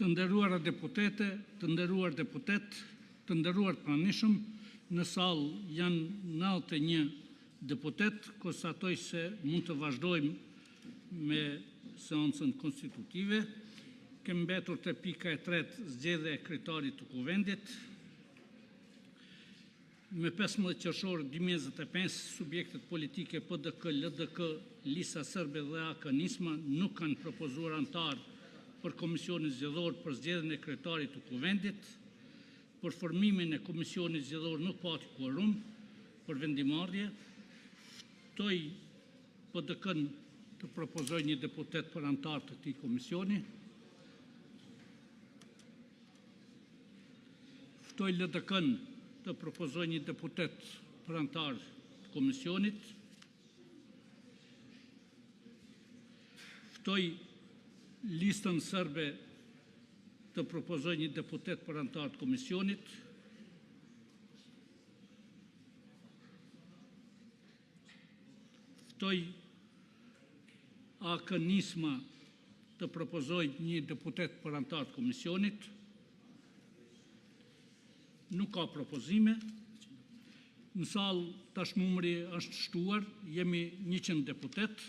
Të nderuara deputete, të nderuar deputet, të nderuar pranishëm, në salë janë 91 deputet, konstatoj se mund të vazhdojmë me seancën konstitutive. Kemë mbetur të pika e 3, zgjedhja e kryetarit të kuvendit. Me 15 qershor 2025, subjektet politike PDK, LDK, Lista Serbe dhe AK-Nisma nuk kanë propozuar antar për Komisionin Zgjedhor për zgjedhjen e kryetarit të kuvendit. Për formimin e Komisionit Zgjedhor nuk pati kvorum për vendimarrje. Ftoj PDK-n të propozoj një deputet për antar të këtij komisioni. Ftoj LDK-n të propozoj një deputet për antar të komisionit. Ftoj Listën Serbe të propozoj një deputet për antar të komisionit. Ftoj AK-Nisma të propozoj një deputet për antar të komisionit. Nuk ka propozime. Në salë tash numri është shtuar, jemi 100 deputet.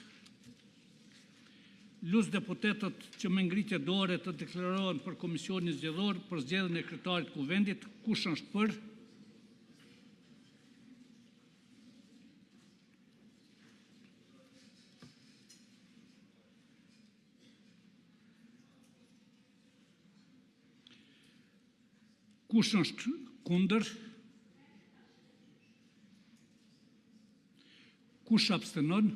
Lus deputetët që me ngritje dore të deklarohen për Komisionin Zgjedhor për zgjedhjen e kryetarit të kuvendit, kush është për? Kush është kundër? Kush abstenon?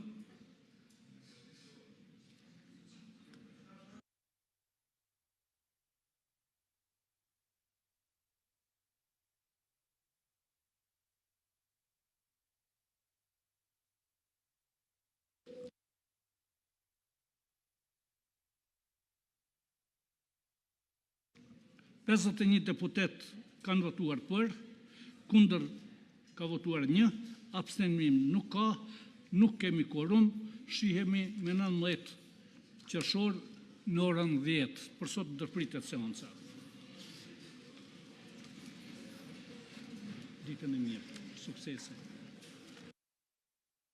Pesët e 1 deputet kanë votuar për, kundër ka votuar 1, abstenim nuk ka, nuk kemi kvorum, shihemi me 19 qershor në orën 10. Për sot ndërpritet seanca. Ditën e mirë, suksese.